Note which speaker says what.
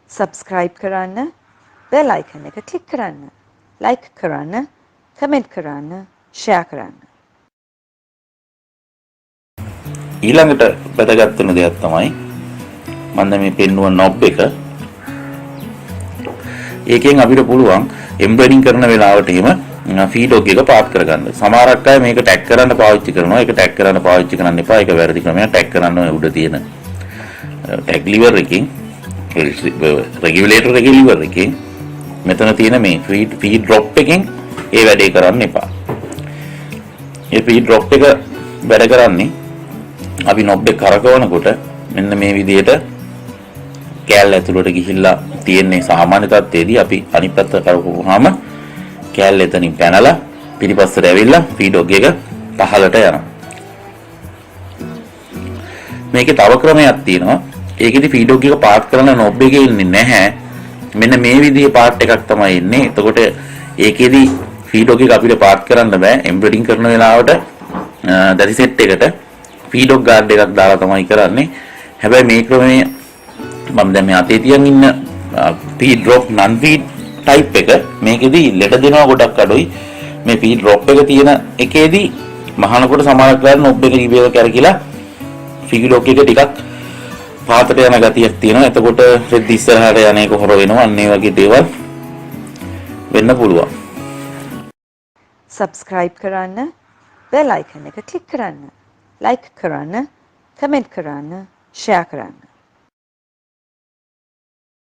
Speaker 1: subscribe කරන්න, bell icon එක click කරන්න, like කරන්න, comment කරන්න, share කරන්න.
Speaker 2: ඊළඟට වැදගත් වෙන දෙයක් තමයි මම මේ පෙන්නුව knob එක. ඒකෙන් අපිට පුළුවන් එම්බෙඩින් කරන වෙලාවට එහෙම ෆීඩොග් එක පාත් කරගන්න. සමහරක් අය මේක ටැග් කරන්න පාවිච්චි කරනවා. ඒක ටැග් කරන්න පාවිච්චි කරන්න එපා. ඒක වැරදි ක්‍රමයක්. ටැග් කරන්න උඩ තියෙන ටැග් liver එකකින් regulator එකේ liver එකකින් මෙතන තියෙන මේ feed drop එකෙන් ඒ වැඩේ කරන්න එපා. මේ feed drop එක වැඩ කරන්නේ අපි knob එක කරකවනකොට මෙන්න මේ විදිහට කෑල්ල ඇතුළට ගිහිල්ලා තියෙන්නේ සාමාන්‍ය තත්ත්වයේදී අපි අනිත් පැත්ත කරකවුවාම කෑල්ල එතනින් පැනලා පිටිපස්සට ඇවිල්ලා ෆීඩොග් එක පහළට යනවා. මේකේ තව ක්‍රමයක් තියෙනවා. ඒකෙදි ෆීඩොග් එක පාත් කරන knob එකේ ඉන්නේ නැහැ. මෙන්න මේ විදිහේ පාර්ට් එකක් තමයි ඉන්නේ. එතකොට ඒකෙදි ෆීඩොග් එක අපිට පාත් කරන්න බෑ. එම්බෙඩින් කරන වෙලාවට දැඩි සෙට් එකට ෆීඩොග් ගාඩ් එකක් දාලා තමයි කරන්නේ. හැබැයි මේ ක්‍රමයේ මම දැන් මේ අතේ තියන් ඉන්න feed drop non feed type එක මේකෙදි ලෙඩ දෙනවා ගොඩක් අඩුයි. මේ feed drop එක තියෙන එකේදී මහානකොට සමානක් කරලා knob එක ඉබේව කරකිලා feedlock එක ටිකක් පාතට යන ගතියක් තියෙනවා. එතකොට රෙද් ඉස්සරහට යන එක හොර වෙනවා. අන්න ඒ වගේ දේවල් වෙන්න පුළුවන්.
Speaker 1: subscribe කරන්න, bell icon එක click කරන්න, like කරන්න, comment කරන්න, share කරන්න.